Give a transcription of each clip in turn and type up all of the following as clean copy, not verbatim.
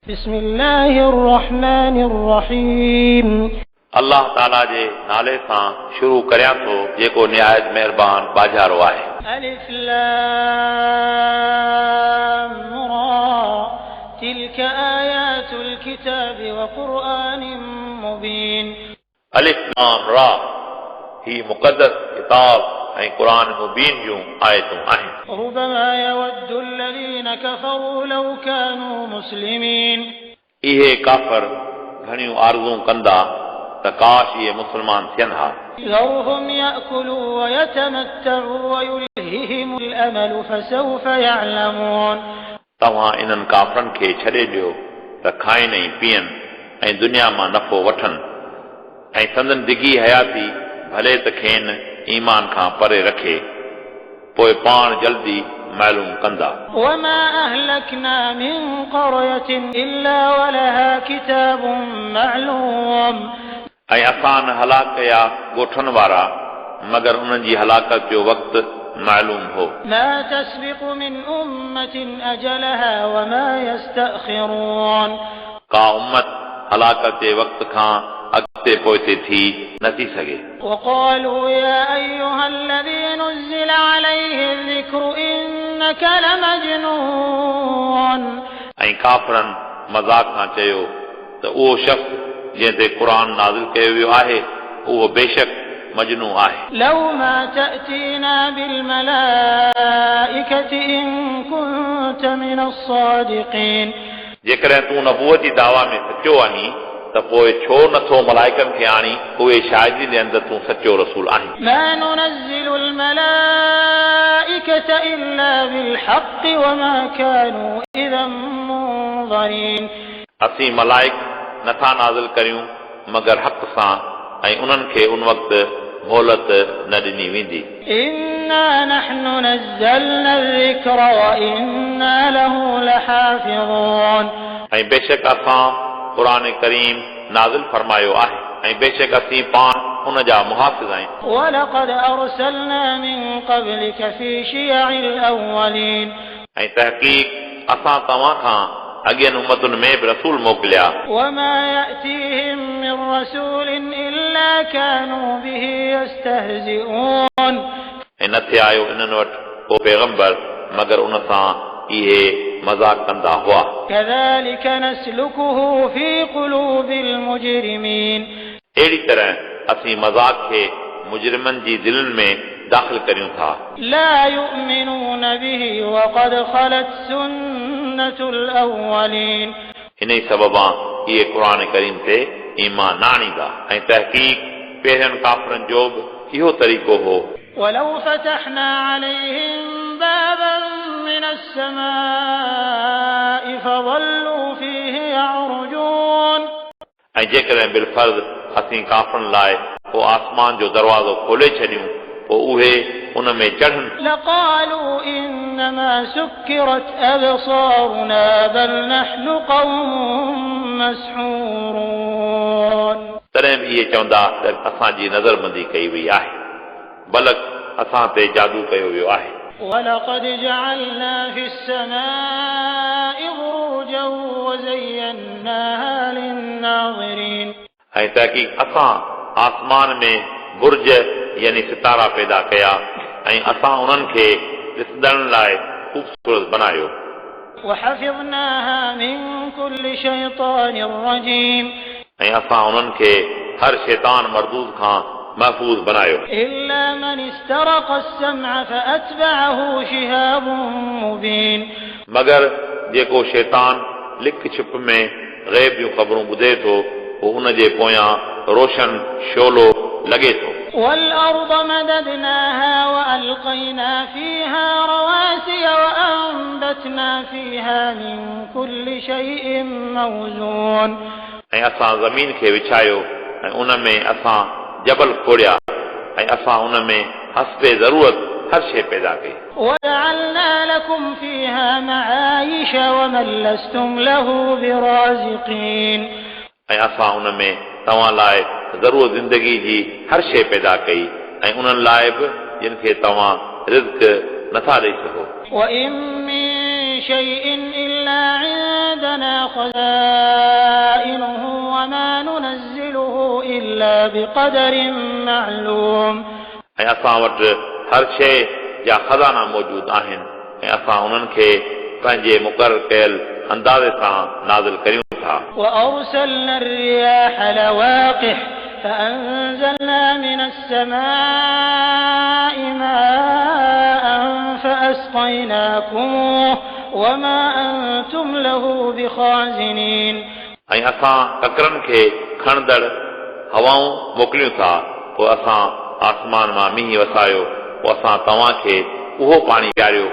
بسم الله الرحمن الرحيم अल्लाह ताला जे नाले सां शुरू करियां थो जेको निहायत महिरबान बाजारो आहे। अलिफ लाम را تلك آيات الكتاب وقرآن مبين अलिफ लाम रा ही मुक़द्दस किताब ऐं क़ुरान मुबीन जूं आयतूं आहिनि। ربما يود الذين كفروا لو كانوا مسلمين इहे काफ़र घणियूं आरज़ूं कंदा त काश इहे मुस्लमान थियनि हा। ذرهم يأكلوا ويتمتعوا ويلههم الأمل فسوف يعلمون तव्हां इन्हनि काफ़रनि खे छॾे ॾियो त खाइनि ऐं पीअनि ऐं दुनिया मां नफ़ो वठनि ऐं संदन दिघी हयाती भले त खेनि ईमान खां परे रखे पोइ पाण जल्दी मालूम कंदा। وما أهلكنا من قرية إلا ولها كتاب معلوم ऐं असां न हलाक कया ॻोठनि वारा मगर उन्हनि जी हलाकत जो वक़्तु मालूम हो। ما تسبق من أمة أجلها وما يستأخرون का उम्मत हलाकत जे वक़्त खां अॻिते पोइते थी नथी सघे। وقالوا يا أيها الذي نزل عليه الذكر إنك لمجنون ऐं काफ़रनि मज़ाक खां चयो त उहो शख़्स जंहिं ते क़ुरान नाज़िल कयो वियो आहे उहो बेशक मजनू आहे। لو ما تأتينا بالملائكة إن كنت من الصادقين जेकॾहिं तूं नबूवती दावा में सचो आहीं त पोइ छो नथो मलाइकनि खे आणी उहे शाहिदी ॾियनि त तूं सचो रसूल आहीं। ما ننزل الملائكة إلا بالحق وما كانوا إذا منظرين असीं मलाइक नथा नाज़िल करियूं मगर हक़ सां ऐं उन्हनि खे उन वक़्तु मोहलत न ॾिनी वेंदी। إنا نحن نزلنا الذكر وإنا له لحافظون ऐं बेशक असां क़ुरान करीम नाज़िल फरमायो आहे ऐं बेशक असीं पाण उन जा मुहाफ़िज़ आहियूं। ولقد أرسلنا من قبلك في شيع الأولين ऐं तहक़ीक़ असां तव्हां खां अॻियनि उम्मतुनि में बि रसूल मोकिलिया। وما يأتيهم من رسول إلا كانوا به يستهزئون ऐं न थे आयो इन्हनि वटि को पैगंबर मगर उन सां इहे मज़ाक कंदा हुआ। كذلك نسلكه في قلوب المجرمين अहिड़ी तरह असीं मज़ाक खे मुजरिमनि जी दिलनि में दाख़िल करियूं था। لا يؤمنون به وقد خلت سنة الأولين हिन ई सबबा इहे क़ुरान करीम ते ईमान न आणींदा ऐं तहक़ीक़ पहिरियनि काफ़रनि जो बि इहो तरीक़ो हो। ولو فتحنا عليهم بابا من السماء فظلوا فيه يعرجون ऐं जेकॾहिं बिलफर्ज़ असीं काफ़रनि लाइ पोइ आसमान जो दरवाज़ो खोले छॾियूं पोइ उहे उन में चढ़नि لقالوا إنما سكرت أبصارنا بل نحن قوم مسحورون तॾहिं बि इहे चवंदा त असांजी नज़रबंदी कई वई आहे बलक असां ते जादू कयो वियो आहे। ولقد جعلنا في السماء بروجا وزيناها للناظرين ऐं तहक़ीक़ असां आसमान में बुर्ज यानी सितारा पैदा कया ऐं असां उन्हनि खे ॾिसंदड़नि लाइ ख़ूबसूरत बनायो। وحفظناها من كل شيطان رجيم ऐं असां उन्हनि खे हर शैतान मरदूद खां महफ़ूज़ बनायो। إلا من استرق السمع فأتبعه شهاب مبين मगर जेको शैतान लिख छिप में ग़ैब जूं ख़बरूं ॿुधे थो पोइ उन जे पोयां रोशन शोलो लॻे थो। والأرض مددناها وألقينا فيها رواسي وأنبتنا فيها من كل شيء موزون ऐं असां ज़मीन खे विछायो ऐं उन में असां जबल खोड़िया ऐं असां उन में हस्बे ज़रूरत हर शइ पैदा कई। وجعلنا لكم فيها معايش ومن لستم له برازقين ऐं असां उन में तव्हां लाइ ज़रूरत ज़िंदगी जी हर शइ पैदा कई ऐं उन्हनि लाइ बि जिन खे तव्हां रिज़्क़ नथा ॾेई सघो। وإن من شيء إلا عندنا عندنا خزائنه وما ننزله إلا بقدر معلوم ऐं असां वटि हर शइ जा खज़ाना मौजूद आहिनि ऐं असां उन्हनि खे पंहिंजे मुक़ररु कयल अंदाज़े सां नाज़िल करियूं था وأرسلنا الرياح لواقح فأنزلنا من السماء ماء فأسقيناكموه وما أنتم له بخازنين ऐं असां ककरनि खे खणंदड़ हवाऊं मोकिलियूं था पोइ असां आसमान मां मींहुं वसायो पोइ असां तव्हांखे उहो पाणी ॾियारियो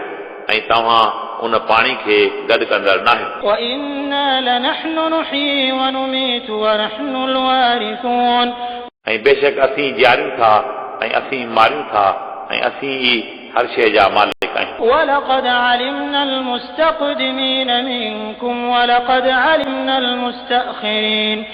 ऐं तव्हां उन पाणी खे गॾु कंदड़ नाहियो وإنا لنحن نحيي ونميت ونحن الوارثون ऐं बेशक असीं ॾियारियूं था ऐं असीं मारियूं था ऐं असीं ई हर शइ जा मालिक आहियूं ولقد علمنا المستقدمين منكم ولقد علمنا المستأخرين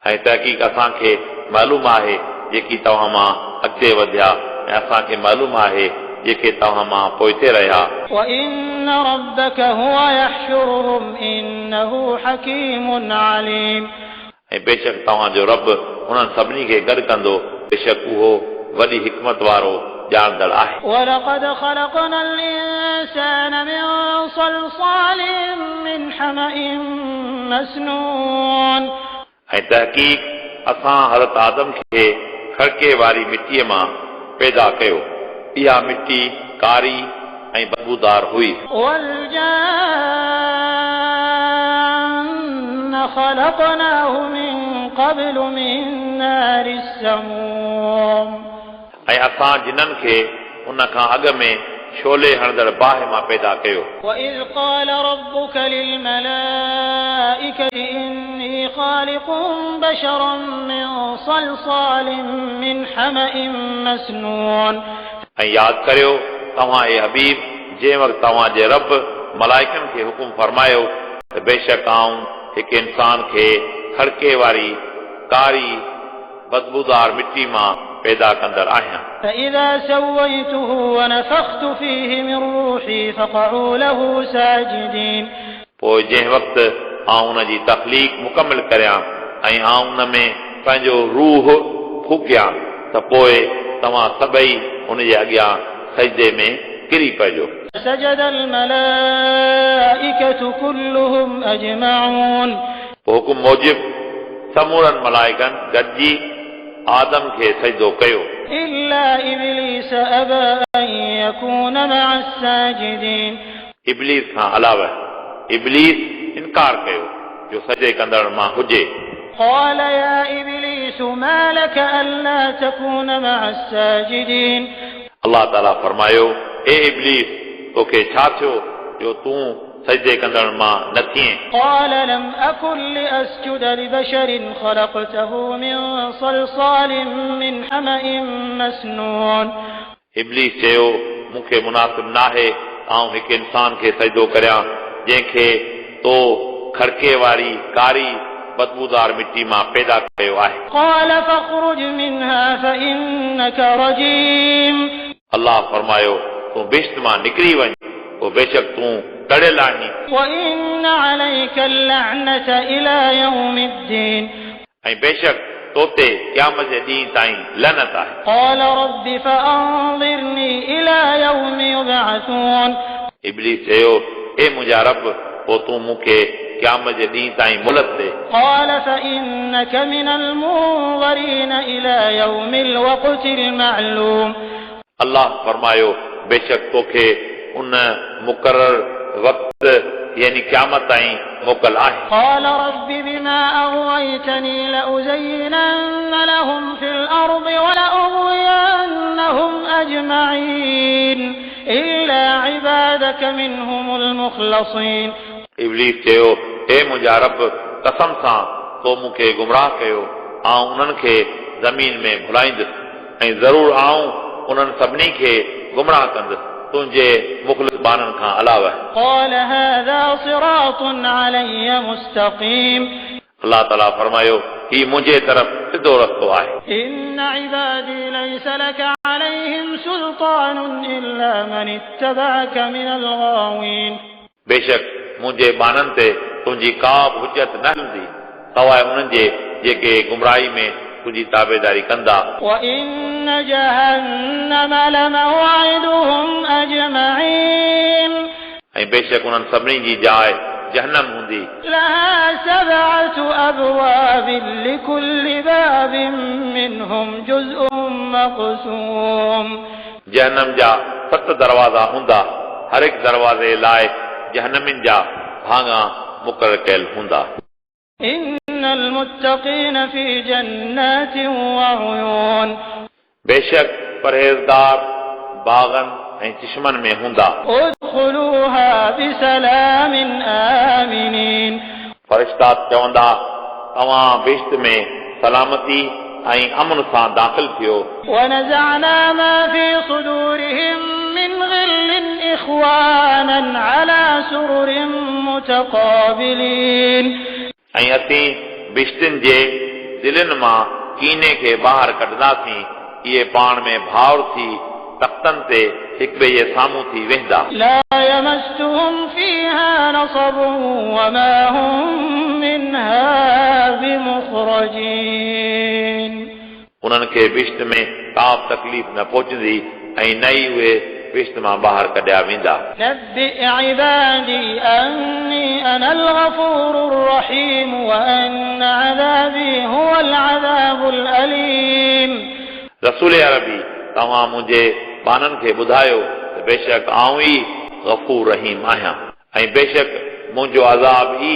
ऐं तहक़ीक़ असांखे मालूम आहे जेकी तव्हां मां अॻिते वधिया ऐं असांखे मालूम आहे जेके तव्हां मां पोइते रहिया وإن ربك هو يحشرهم إنه حكيم عليم ऐं बेशक तव्हांजो रब उन्हनि सभिनी खे गॾु कंदो बेशक उहो वॾी हिकमत वारो ॼाणंदड़ आहे ولقد خلقنا الإنسان من صلصال من حمأ مسنون ऐं तहक़ीक़ असां हज़रत आदम खे खड़के वारी मिटीअ मां पैदा कयो इहा मिटी कारी ऐं बदबूदार हुई والجان خلقناه من قبل من نار السموم ऐं असां जिन्हनि खे उन खां अॻु में शोले हणंदड़ बाहि मां पैदा कयो وإذ قال ربك للملائكة إني خالق بشرا من صلصال من حمأ مسنون ऐं यादि करियो तव्हां ए हबीब जंहिं वक़्तु तव्हांजे रब मलाइकनि खे हुकुम फरमायो त बेशक आऊं हिकु इंसान खे खड़के वारी कारी बदबूदार मिट्टी मां पैदा कंदड़ आहियां فإذا سويته ونفخت فيه من روحي فقعوا له ساجدين पोइ जंहिं वक़्तु आऊं उन जी तख़लीक़ मुकमिल करियां ऐं आऊं उन में पंहिंजो रूह फूकियां त पोइ तव्हां सभई उन जे अॻियां सजदे में किरी पइजो سجد الملائكة كلهم أجمعون हुकुम मूजिब समूरनि मलाइकनि गॾिजी आदम खे सजदो कयो إلا إبليس أبى أن يكون مع الساجدين इब्लीस खां अलावा इब्लीस इनकार कयो जो सजे कंदड़ मां हुजे قال يا إبليس ما لك ألا تكون مع الساجدين अल्लाह ताला फरमायो ए इब्लीस तोखे छा थियो जो तूं सजदे कंदड़ मां न थिए قال لم أكن لأسجد لبشر خلقته من صلصال من حمأ مسنون इब्लीस चयो मूंखे मुनासिब नाहे आऊं हिकु इंसान खे सजदो करियां जंहिंखे तो खड़के वारी कारी बदबूदार मिट्टी मां पैदा कयो आहे قال فاخرج منها فإنك رجيم अल्लाह फरमायो तूं बिश्त मां निकिरी वञ पोइ बेशक तूं तड़ियल आहीं وإن عليك اللعنة إلى يوم الدين ऐं बेशक तोते क़यामत जे ॾींहं ताईं लनत आहे قال رب فأنظرني إلى يوم يبعثون इब्लीस चयो ए मुंहिंजा रब पोइ तूं मूंखे क़यामत जे ॾींहं ताईं मुहलत ॾे قال فإنك من المنظرين إلى يوم الوقت المعلوم अल्लाह फरमायो बेशक तोखे उन मुक़रर वक़्त यानी क़यामत ताईं मोकल आहे قال رب بما أغويتني لأزينن لهم في الأرض ولأغوينهم أجمعين إلا عبادك منهم المخلصين इब्लीस चयो ए मुंहिंजा रब कसम सां तो मूंखे गुमराह कयो आऊं उन्हनि खे ज़मीन में भुलाईंदुसि ऐं ज़रूरु आऊं उन्हनि सभिनी खे गुमराह कंदुसि तुंहिंजे मुख़लिस बाननि खां अलावा قال هذا صراط علي مستقيم अल्लाह ताला फरमायो ही मुंहिंजे तरफ़ सिधो रस्तो आहे إن عبادي ليس لك عليهم سلطان إلا من اتبعك من الغاوين बेशक मुंहिंजे बाननि ते तुंहिंजी का बि हुजत न हलंदी सवाइ उन्हनि जे जेके गुमराही में तुंहिंजी ताबेदारी कंदा وإن جهنم لموعدهم أجمعين ऐं बेशक उन्हनि सभिनी जी जाइ जहन्नम हूंदी لها 7 أبواب لكل باب منهم جزء مقسوم जहन्नम जा 7 दरवाज़ा हूंदा हर हिकु दरवाज़े लाइ जहन्नमिन जा भाङा मुक़ररु कयल हूंदा إن المتقين في جنات وعيون बेशक परहेज़गार बाग़नि ऐं चश्मन में हूंदा ادخلوها بسلام آمنين फ़रिश्ता चवंदा तव्हां बेश्त में सलामती ऐं अमन सां दाख़िल थियो ونزعنا ما في صدورهم من غل إخوانا على سرر متقابلين ऐं असीं बिश्तिन जे दिलनि मां कीने खे ॿाहिरि कढंदासीं इहे पाण में भाउर थी तख़्तनि ते हिक ॿिए जे साम्हूं थी वेंदा لا يمسهم فيها نصب وما هم منها بمخرجين उन्हनि खे बिश्त में का बि तकलीफ़ न पहुचंदी ऐं न ई उहे बिश्त मां ॿाहिरि कढिया वेंदा نبئ عبادي أني أنا الغفور الرحيم وأن عذابي هو العذاب الأليم रसूल अरबी तव्हां मुंहिंजे बाननि खे ॿुधायो त बेशक आऊं ई गफ़ूर रहीम आहियां ऐं बेशक मुंहिंजो अज़ाब ई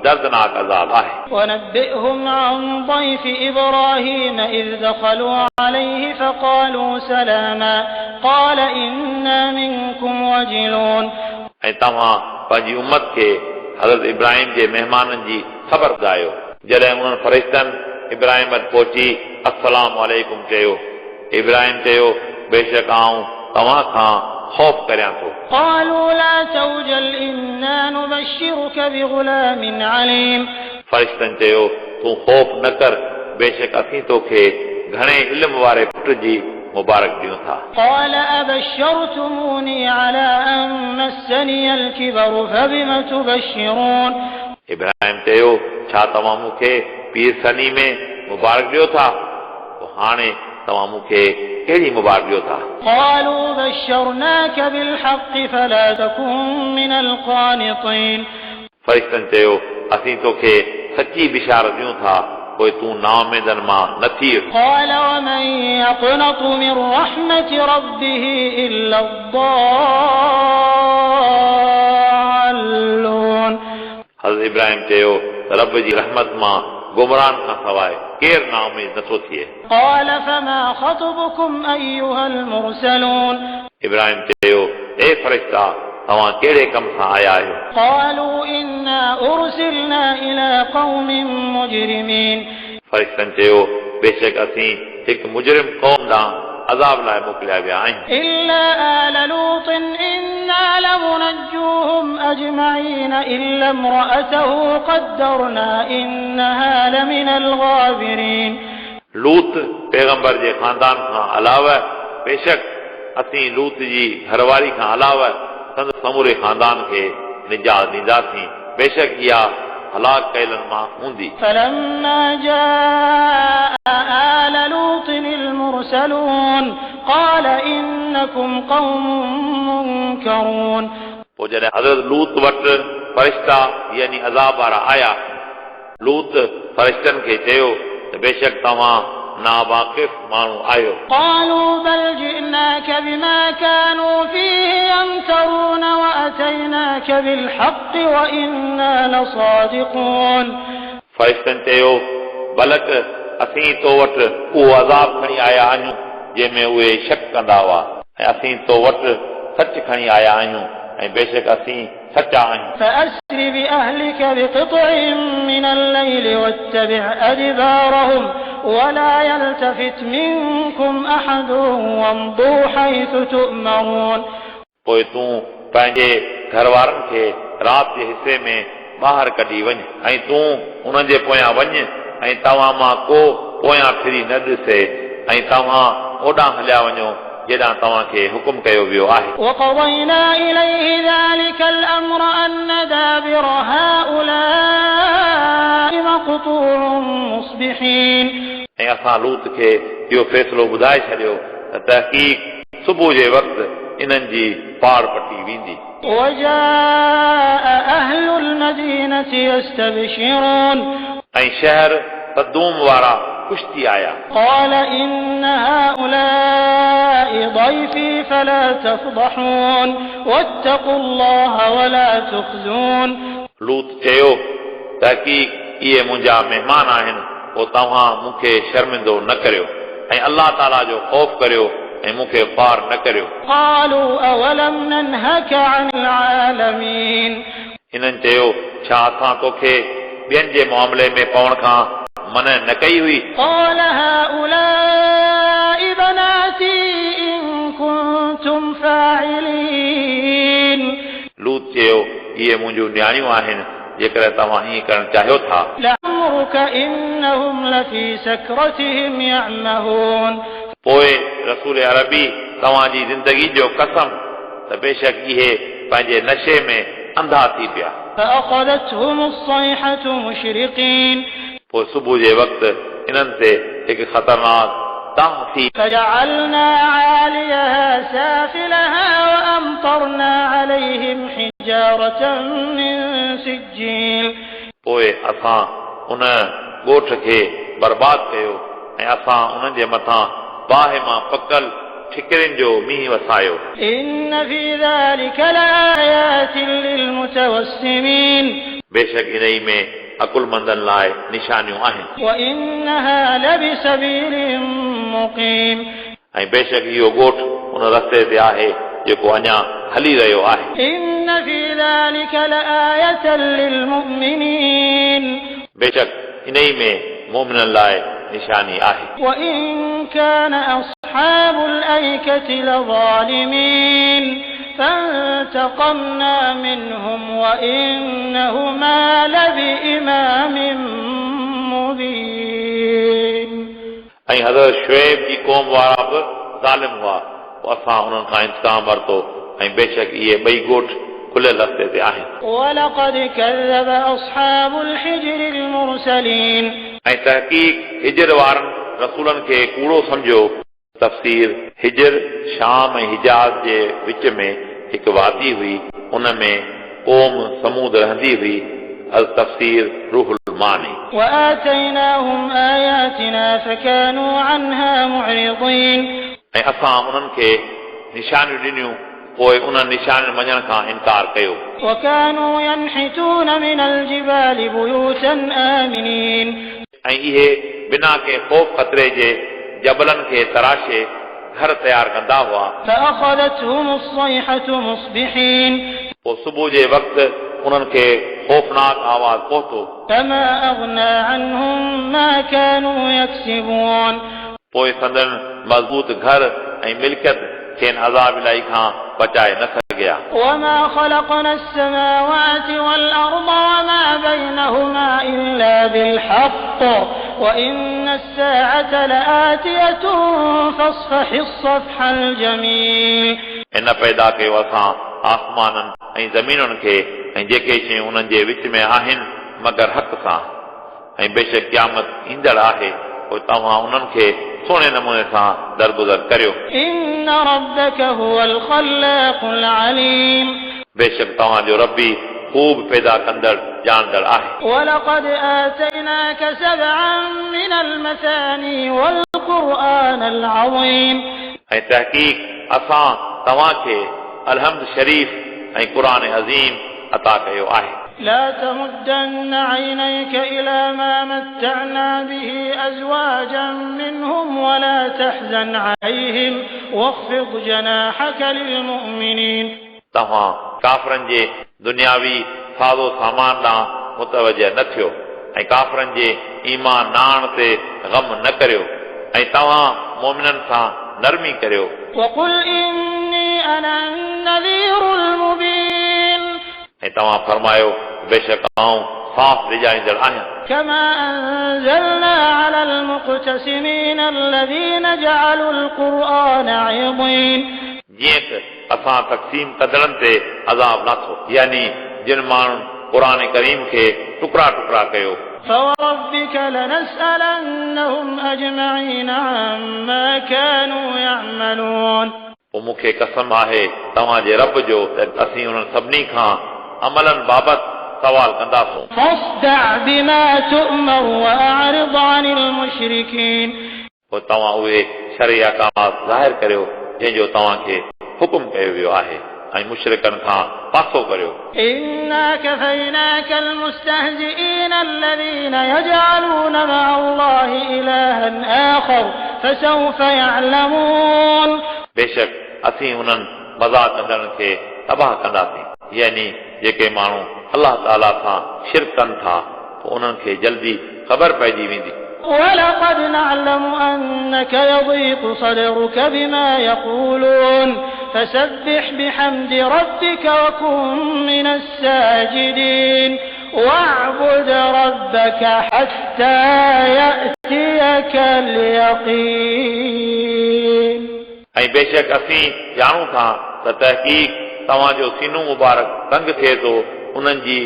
दर्दनाक अज़ाब आहे ونبئهم عن ضيف إبراهيم إذ دخلوا عليه فقالوا سلاما قال إنا منكم وجلون ऐं तव्हां पंहिंजी उम्मत खे हज़रत इब्राहिम जे महिमाननि जी ख़बर ॿुधायो जॾहिं उन्हनि फ़रिश्तनि इब्राहिम वटि पहुची अस्सलाम वालेकुम चयो इब्राहिम चयो बेशक आऊं तव्हां खां ख़ौफ़ करियां थो قالوا لا توجل إنا نبشرك بغلام عليم फ़रिश्तनि चयो तूं ख़ौफ़ न कर बेशक असीं तोखे घणे इल्म वारे पुट जी मुबारक ॾियूं था قال أبشرتموني على أن مسني الكبر فبم تبشرون इब्राहिम चयो छा तव्हां मूंखे पीर सनी में मुबारक ॾियो था पोइ हाणे तव्हां मूंखे कहिड़ी मुबारक ॾियो था قالوا بشرناك بالحق فلا تكن من القانطين फ़रिश्तनि चयो असीं तोखे सची बिशारत ॾियूं था पोइ तूं नाउमीदनि मां न थी قال ومن يقنط من رحمة ربه إلا الضالون हज़रत इब्राहिम चयो रब जी रहमत मां गुमरान खां सवाइ केरु नाउमीद नथो थिए قال فما خطبكم أيها المرسلون इब्राहिम चयो ए फ़रिश्ता तव्हां कहिड़े कम सां आया आहियो قالوا إنا أرسلنا إلى قوم مجرمين फ़रिश्तनि चयो बेशक असीं हिकु मुजरिम क़ौम ॾांहुं अज़ाब लाइ मोकिलिया विया आहियूं إلا آل لوط إنا لمنجوهم أجمعين إلا امرأته قدرنا إنها لمن الغابرين लूत पैगंबर जे ख़ानदान खां अलावा बेशक असीं लूत जी घरवारी खां अलावा संदसि समूरे ख़ानदान खे निजात ॾींदासीं बेशक इहा हलाक कयलनि मां हूंदी فلما جاء آل لوط المرسلون قال إنكم قوم منكرون पोइ जॾहिं हज़रत लूत वटि फ़रिश्ता यानी अज़ाब वारा आया लूत फ़रिश्तनि खे चयो त बेशक तव्हां नावाक़िफ़ माण्हू आहियो قالوا بل جئناك بما كانوا فيه يمترون وأتيناك بالحق وإنا لصادقون फ़रिश्तनि चयो बलक असीं तो वटि उहो अज़ाब खणी आया आहियूं जंहिंमें उहे शक कंदा हुआ ऐं असीं तो वटि सच खणी आया आहियूं ऐं बेशक असीं सचा आहियूं فأسر بأهلك بقطع من الليل واتبع أدبارهم ولا يلتفت منكم أحد وامضوا حيث تؤمرون पोइ तूं पंहिंजे घर वारनि खे राति जे हिसे में ॿाहिरि कढी वञ ऐं तूं उन्हनि जे पोयां वञ ऐं तव्हां मां को पोयां फिरी न ॾिसे ऐं तव्हां ओॾां हलिया वञो जेॾां तव्हांखे हुकुम कयो वियो आहे وقضينا إليه ذلك الأمر أن دابر هؤلاء مقطوع مصبحين ऐं असां लूत खे इहो फ़ैसिलो ॿुधाए छॾियो त तहक़ीक़ सुबुह जे वक़्तु इन्हनि जी पाड़ पटी वेंदी وجاء أهل المدينة يستبشرون ऐं शहर तदूम वारा ख़ुशि थी आया قال إن هؤلاء ضيفي فلا تفضحون واتقوا الله ولا تخزون लूत चयो तहक़ीक़ इहे मुंहिंजा महिमान आहिनि पोइ तव्हां मूंखे शर्मिंदो न करियो ऐं अल्लाह ताला जो ख़ौफ़ करियो ऐं मूंखे ख़्वार न करियो قالوا أولم ننهك عن العالمين हिननि चयो छा असां तोखे ॿियनि जे मामले में पवण खां मन न कई हुई قال هؤلاء بناتي إن كنتم فاعلين लूत चयो इहे मुंहिंजूं न्याणियूं आहिनि जेकर तव्हां हीअं करणु चाहियो था لعمرك إنهم لفي سكرتهم يعمهون पोइ रसूल अरबी तव्हांजी ज़िंदगी जो कसम त बेशक इहे पंहिंजे नशे में अंधा थी पिया فأخذتهم الصيحة مشرقين पोइ सुबुह जे वक़्तु इन्हनि ते हिकु ख़तरनाक ताह थी فجعلنا عاليها سافلها وأمطرنا عليهم حجارة من سجيل पोइ असां उन ॻोठ खे बर्बाद कयो ऐं असां उन्हनि जे मथां बाहि मां पकल ठिकरियुनि जो मींहुं वसायो إن في ذلك لآيات للمتوسمين बेशक इन ई में अकुलमंदनि लाइ निशानियूं आहिनि وإنها لبسبيل مقيم ऐं बेशक इहो ॻोठ उन रस्ते ते आहे जेको अञा हली रहियो आहे إن في ذلك لآية للمؤمنين बेशक इन ई में मोमिननि लाइ निशानी आहे وإن كان أصحاب الأيكة لظالمين فانتقمنا منهم وإنهما لبإمام مبين ऐं हज़रत शुएब जी क़ौम वारा बि ज़ालिम हुआ पोइ असां उन्हनि खां इंतक़ाम वरितो ऐं बेशक इहे ॿई ॻोठ खुलियल रस्ते ते आहिनि ولقد كذب أصحاب الحجر المرسلين ऐं तहक़ीक़ हिजर वारनि रसूलनि खे कूड़ो सम्झो तफ़सीर हिजर शाम ऐं हिजाज़ जे विच में हिकु वादी हुई उन में क़ौम समूद रहंदी हुई तफ़सीर रूहुल मानी وآتيناهم آياتنا فكانوا عنها معرضين ऐं असां उन्हनि खे निशानियूं ॾिनियूं पोइ उन निशानियुनि मञण खां इनकार कयो وكانوا ينحتون من الجبال بيوتا آمنين ऐं इहे बिना के ख़ौफ़ ख़तरे जे जबलनि खे तराशे घर तयारु कंदा हुआ فأخذتهم الصيحة مصبحين पोइ सुबुह जे वक़्तु उन्हनि खे ख़ौफ़नाक आवाज़ पहुतो فما أغنى عنهم ما كانوا يكسبون पोइ संदन मज़बूत घर ऐं मिल्कियत खेनि अज़ाब इलाही खां बचाए न सघिया وما خلقنا السماوات والأرض وما بينهما إلا بالحق وإن الساعة لآتية فاصفح الصفح الجميل इन पैदा कयो असां आसमाननि ऐं ज़मीनुनि खे ऐं जेके शयूं उन्हनि जे विच में आहिनि मगर हक़ सां ऐं बेशक क़यामत ईंदड़ आहे पोइ तव्हां उन्हनि खे सुहिणे नमूने सां दरगुज़र करियो إن ربك هو الخلاق العليم बेशक तव्हांजो रबी ख़ूब पैदा कंदड़ ॼाणंदड़ आहे ولقد آتيناك سبعا من المثاني والقرآن العظيم ऐं तहक़ीक़ असां तव्हांखे अलहम्द शरीफ़ ऐं क़ुरान अज़ीम अता कयो आहे لا تمدن عينيك إلى ما متعنا به أزواجا منهم ولا تحزن عليهم واخفض جناحك للمؤمنين तव्हां काफ़रनि जे दुनियावी साज़ो सामान ॾांहुं मुतवजह न थियो ऐं काफ़रनि जे ईमान नाण ते ग़म न करियो ऐं तव्हां मोमिननि सां नरमी करियो وقل إني أنا النذير المبين ऐं तव्हां फरमायो बेशक आऊं साफ़ रिजाईंदड़ आहियां كما أنزلنا على المقتسمين الذين جعلوا القرآن عضين जीअं त असां तक़सीम कंदड़नि ते अज़ाब नथो यानी जिन माण्हुनि क़ुर करीम खे टुकड़ा टुकड़ा कयो فوربك لنسألنهم أجمعين عما كانوا يعملون पोइ मूंखे कसम आहे तव्हांजे रब जो त असीं उन्हनि सभिनी खां अमलनि बाबति सवाल कंदासूं فاصدع بما تؤمر وأعرض عن المشركين पोइ तव्हां उहे शरई अहकामात ज़ाहिर करियो जंहिंजो तव्हांखे हुकुम कयो वियो आहे ऐं मुशरिकनि खां पासो करियो إنا كفيناك المستهزئين الذين يجعلون مع الله إلها آخر فسوف يعلمون बेशक असीं उन्हनि मज़ाक कंदड़नि खे तबाह कंदासीं यानी जेके माण्हू अलाह ताला सां शिरक कनि था पोइ उन्हनि खे जल्दी ख़बर पइजी वेंदी ولقد نعلم أنك يضيق صدرك بما يقولون فسبح بحمد ربك وكن من الساجدين واعبد ربك حتى يأتيك اليقين ऐं बेशक असीं ॼाणूं था त तहक़ीक़ तव्हांजो सीनो मुबारक तंग थिए थो उन्हनि जी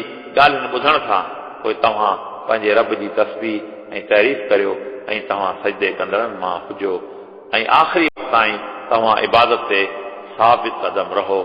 ॻाल्हियुनि ॿुधण खां पोइ तव्हां पंहिंजे रब जी तस्बीह ऐं तारीफ़ करियो ऐं तव्हां सजदे कंदड़नि मां हुजो ऐं आख़िरी ताईं तव्हां इबादत ते साबित क़दम रहो